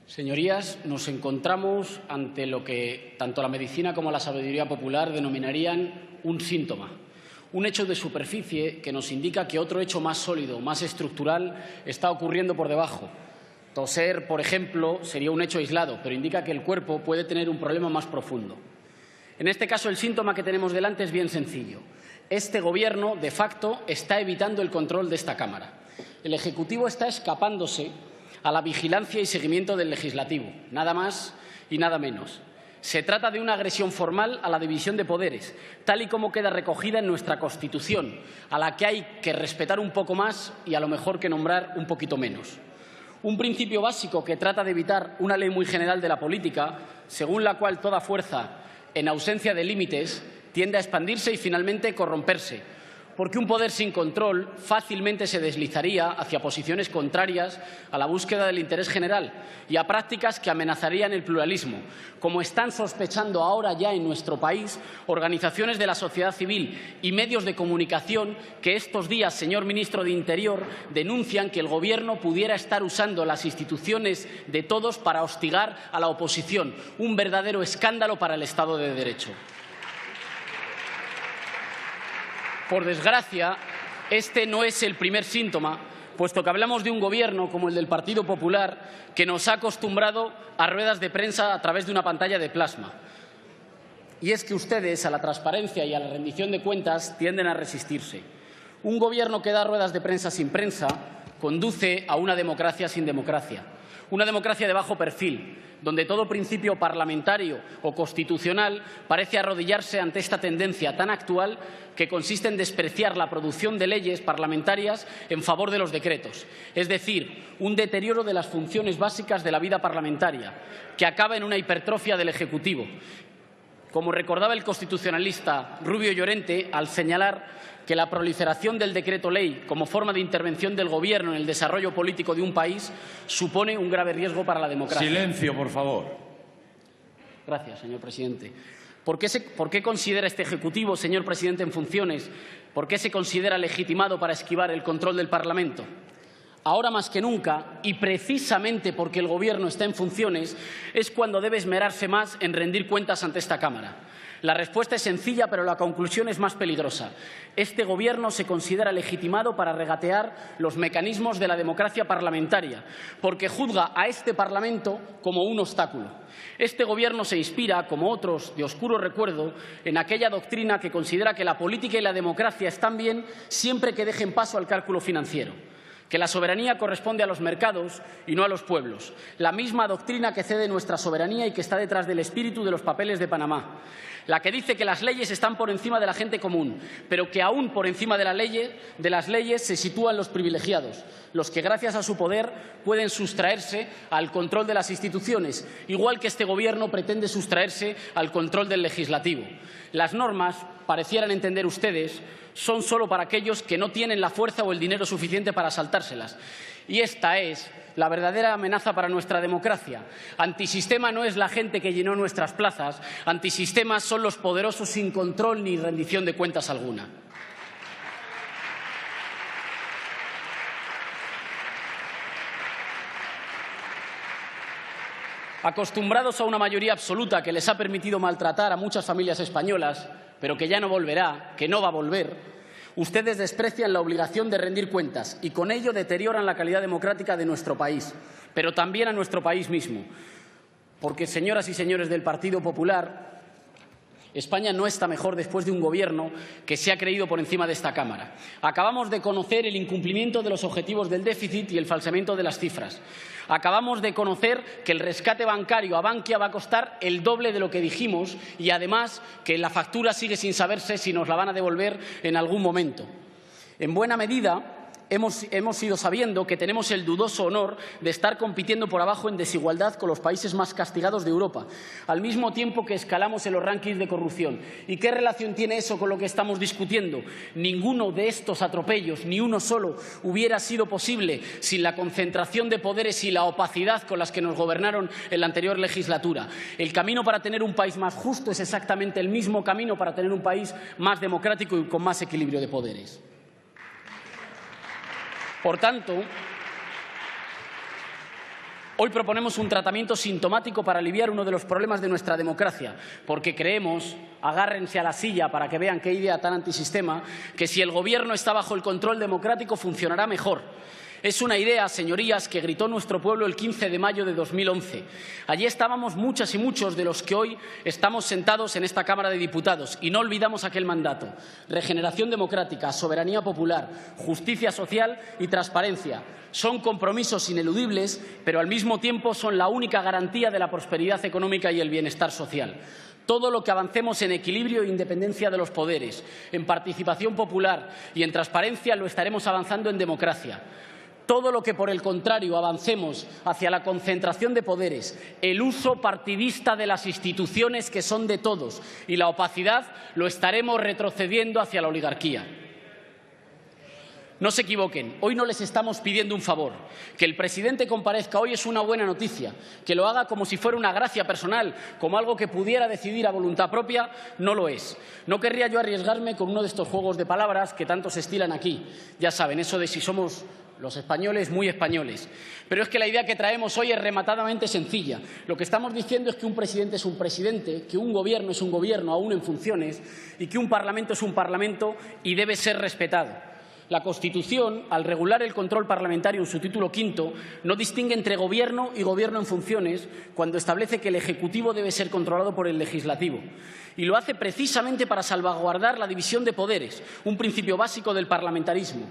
Señorías, nos encontramos ante lo que tanto la medicina como la sabiduría popular denominarían un síntoma, un hecho de superficie que nos indica que otro hecho más sólido, más estructural, está ocurriendo por debajo. Toser, por ejemplo, sería un hecho aislado, pero indica que el cuerpo puede tener un problema más profundo. En este caso, el síntoma que tenemos delante es bien sencillo. Este Gobierno, de facto, está evitando el control de esta Cámara. El Ejecutivo está escapándose a la vigilancia y seguimiento del Legislativo, nada más y nada menos. Se trata de una agresión formal a la división de poderes, tal y como queda recogida en nuestra Constitución, a la que hay que respetar un poco más y a lo mejor que nombrar un poquito menos. Un principio básico que trata de evitar una ley muy general de la política, según la cual toda fuerza, en ausencia de límites, tiende a expandirse y finalmente corromperse, porque un poder sin control fácilmente se deslizaría hacia posiciones contrarias a la búsqueda del interés general y a prácticas que amenazarían el pluralismo, como están sospechando ahora ya en nuestro país organizaciones de la sociedad civil y medios de comunicación que estos días, señor ministro de Interior, denuncian que el Gobierno pudiera estar usando las instituciones de todos para hostigar a la oposición. Un verdadero escándalo para el Estado de Derecho. Por desgracia, este no es el primer síntoma, puesto que hablamos de un Gobierno como el del Partido Popular que nos ha acostumbrado a ruedas de prensa a través de una pantalla de plasma. Y es que ustedes a la transparencia y a la rendición de cuentas tienden a resistirse. Un Gobierno que da ruedas de prensa sin prensa conduce a una democracia sin democracia. Una democracia de bajo perfil, donde todo principio parlamentario o constitucional parece arrodillarse ante esta tendencia tan actual que consiste en despreciar la producción de leyes parlamentarias en favor de los decretos, es decir, un deterioro de las funciones básicas de la vida parlamentaria, que acaba en una hipertrofia del Ejecutivo. Como recordaba el constitucionalista Rubio Llorente al señalar que la proliferación del decreto ley como forma de intervención del Gobierno en el desarrollo político de un país supone un grave riesgo para la democracia. Silencio, por favor. Gracias, señor presidente. ¿Por qué considera este Ejecutivo, señor presidente en funciones, por qué se considera legitimado para esquivar el control del Parlamento? Ahora más que nunca, y precisamente porque el Gobierno está en funciones, es cuando debe esmerarse más en rendir cuentas ante esta Cámara. La respuesta es sencilla, pero la conclusión es más peligrosa. Este Gobierno se considera legitimado para regatear los mecanismos de la democracia parlamentaria, porque juzga a este Parlamento como un obstáculo. Este Gobierno se inspira, como otros de oscuro recuerdo, en aquella doctrina que considera que la política y la democracia están bien siempre que dejen paso al cálculo financiero, que la soberanía corresponde a los mercados y no a los pueblos, la misma doctrina que cede nuestra soberanía y que está detrás del espíritu de los papeles de Panamá, la que dice que las leyes están por encima de la gente común, pero que aún por encima de las leyes se sitúan los privilegiados, los que gracias a su poder pueden sustraerse al control de las instituciones, igual que este Gobierno pretende sustraerse al control del Legislativo. Las normas, parecieran entender ustedes, son solo para aquellos que no tienen la fuerza o el dinero suficiente para saltárselas. Y esta es la verdadera amenaza para nuestra democracia. Antisistema no es la gente que llenó nuestras plazas, antisistema son los poderosos sin control ni rendición de cuentas alguna. Acostumbrados a una mayoría absoluta que les ha permitido maltratar a muchas familias españolas, pero que ya no volverá, que no va a volver, ustedes desprecian la obligación de rendir cuentas y con ello deterioran la calidad democrática de nuestro país, pero también a nuestro país mismo. Porque, señoras y señores del Partido Popular, España no está mejor después de un Gobierno que se ha creído por encima de esta Cámara. Acabamos de conocer el incumplimiento de los objetivos del déficit y el falseamiento de las cifras. Acabamos de conocer que el rescate bancario a Bankia va a costar el doble de lo que dijimos y, además, que la factura sigue sin saberse si nos la van a devolver en algún momento. En buena medida, hemos ido sabiendo que tenemos el dudoso honor de estar compitiendo por abajo en desigualdad con los países más castigados de Europa, al mismo tiempo que escalamos en los rankings de corrupción. ¿Y qué relación tiene eso con lo que estamos discutiendo? Ninguno de estos atropellos, ni uno solo, hubiera sido posible sin la concentración de poderes y la opacidad con las que nos gobernaron en la anterior legislatura. El camino para tener un país más justo es exactamente el mismo camino para tener un país más democrático y con más equilibrio de poderes. Por tanto, Hoy proponemos un tratamiento sintomático para aliviar uno de los problemas de nuestra democracia, porque creemos, agárrense a la silla para que vean qué idea tan antisistema, que si el Gobierno está bajo el control democrático funcionará mejor. Es una idea, señorías, que gritó nuestro pueblo el 15 de mayo de 2011. Allí estábamos muchas y muchos de los que hoy estamos sentados en esta Cámara de Diputados y no olvidamos aquel mandato. Regeneración democrática, soberanía popular, justicia social y transparencia. Son compromisos ineludibles, pero al mismo tiempo son la única garantía de la prosperidad económica y el bienestar social. Todo lo que avancemos en equilibrio e independencia de los poderes, en participación popular y en transparencia lo estaremos avanzando en democracia. Todo lo que, por el contrario, avancemos hacia la concentración de poderes, el uso partidista de las instituciones que son de todos y la opacidad, lo estaremos retrocediendo hacia la oligarquía. No se equivoquen, hoy no les estamos pidiendo un favor. Que el presidente comparezca hoy es una buena noticia. Que lo haga como si fuera una gracia personal, como algo que pudiera decidir a voluntad propia, no lo es. No querría yo arriesgarme con uno de estos juegos de palabras que tanto se estilan aquí. Ya saben, eso de si somos los españoles, muy españoles. Pero es que la idea que traemos hoy es rematadamente sencilla. Lo que estamos diciendo es que un presidente es un presidente, que un gobierno es un gobierno aún en funciones y que un parlamento es un parlamento y debe ser respetado. La Constitución, al regular el control parlamentario en su título quinto, no distingue entre gobierno y gobierno en funciones cuando establece que el Ejecutivo debe ser controlado por el Legislativo. Y lo hace precisamente para salvaguardar la división de poderes, un principio básico del parlamentarismo,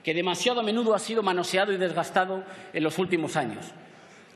que demasiado a menudo ha sido manoseado y desgastado en los últimos años.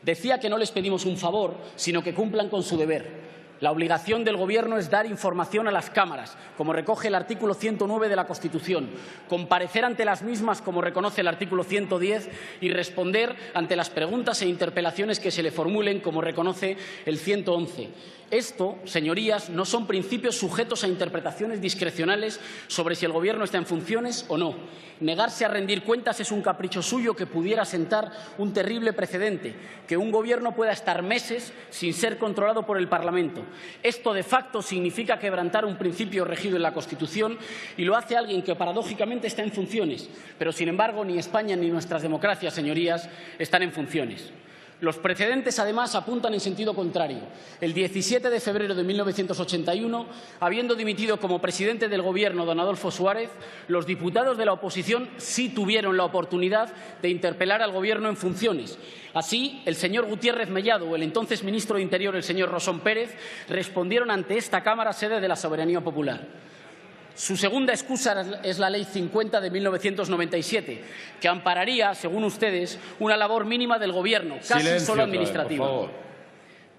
Decía que no les pedimos un favor, sino que cumplan con su deber. La obligación del Gobierno es dar información a las cámaras, como recoge el artículo 109 de la Constitución, comparecer ante las mismas, como reconoce el artículo 110, y responder ante las preguntas e interpelaciones que se le formulen, como reconoce el 111. Esto, señorías, no son principios sujetos a interpretaciones discrecionales sobre si el Gobierno está en funciones o no. Negarse a rendir cuentas es un capricho suyo que pudiera sentar un terrible precedente, que un Gobierno pueda estar meses sin ser controlado por el Parlamento. Esto, de facto, significa quebrantar un principio regido en la Constitución y lo hace alguien que, paradójicamente, está en funciones. Pero, sin embargo, ni España ni nuestras democracias, señorías, están en funciones. Los precedentes, además, apuntan en sentido contrario. El 17 de febrero de 1981, habiendo dimitido como presidente del Gobierno don Adolfo Suárez, los diputados de la oposición sí tuvieron la oportunidad de interpelar al Gobierno en funciones. Así, el señor Gutiérrez Mellado o el entonces ministro de Interior, el señor Rosón Pérez, respondieron ante esta Cámara, sede de la soberanía popular. Su segunda excusa es la Ley 50 de 1997, que ampararía, según ustedes, una labor mínima del Gobierno, casi solo administrativa. Por favor.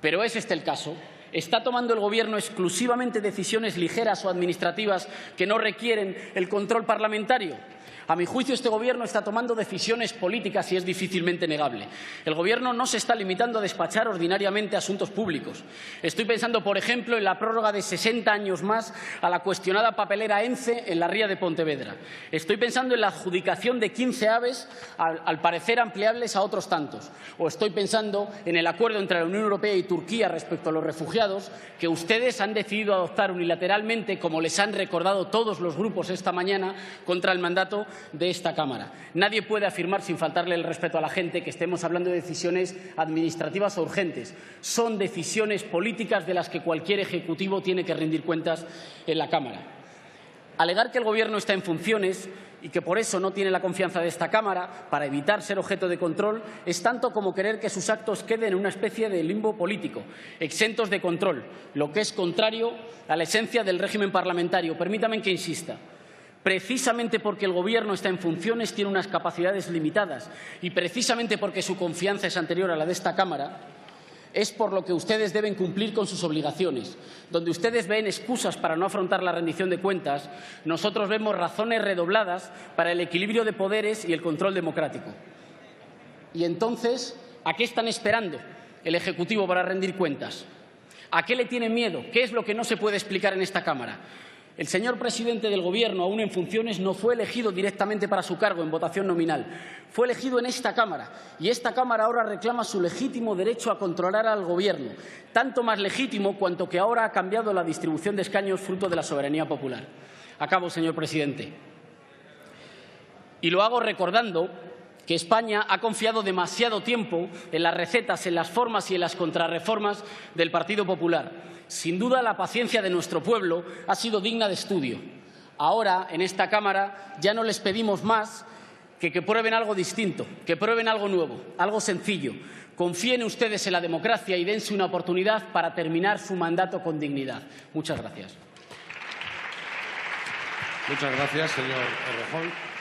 Pero ¿es este el caso? ¿Está tomando el Gobierno exclusivamente decisiones ligeras o administrativas que no requieren el control parlamentario? A mi juicio, este Gobierno está tomando decisiones políticas y es difícilmente negable. El Gobierno no se está limitando a despachar ordinariamente asuntos públicos. Estoy pensando, por ejemplo, en la prórroga de 60 años más a la cuestionada papelera ENCE en la ría de Pontevedra. Estoy pensando en la adjudicación de 15 aves, al parecer ampliables a otros tantos. O estoy pensando en el acuerdo entre la Unión Europea y Turquía respecto a los refugiados, que ustedes han decidido adoptar unilateralmente, como les han recordado todos los grupos esta mañana, contra el mandato de esta Cámara. Nadie puede afirmar, sin faltarle el respeto a la gente, que estemos hablando de decisiones administrativas o urgentes. Son decisiones políticas de las que cualquier ejecutivo tiene que rendir cuentas en la Cámara. Alegar que el Gobierno está en funciones y que por eso no tiene la confianza de esta Cámara para evitar ser objeto de control es tanto como querer que sus actos queden en una especie de limbo político, exentos de control, lo que es contrario a la esencia del régimen parlamentario. Permítanme que insista. Precisamente porque el Gobierno está en funciones, tiene unas capacidades limitadas y precisamente porque su confianza es anterior a la de esta Cámara, es por lo que ustedes deben cumplir con sus obligaciones. Donde ustedes ven excusas para no afrontar la rendición de cuentas, nosotros vemos razones redobladas para el equilibrio de poderes y el control democrático. Y entonces, ¿a qué están esperando el Ejecutivo para rendir cuentas? ¿A qué le tienen miedo? ¿Qué es lo que no se puede explicar en esta Cámara? El señor presidente del Gobierno, aún en funciones, no fue elegido directamente para su cargo en votación nominal. Fue elegido en esta Cámara y esta Cámara ahora reclama su legítimo derecho a controlar al Gobierno, tanto más legítimo cuanto que ahora ha cambiado la distribución de escaños fruto de la soberanía popular. Acabo, señor presidente. Y lo hago recordando que España ha confiado demasiado tiempo en las recetas, en las formas y en las contrarreformas del Partido Popular. Sin duda, la paciencia de nuestro pueblo ha sido digna de estudio. Ahora, en esta Cámara, ya no les pedimos más que prueben algo distinto, que prueben algo nuevo, algo sencillo. Confíen ustedes en la democracia y dense una oportunidad para terminar su mandato con dignidad. Muchas gracias. Muchas gracias, señor Errejón.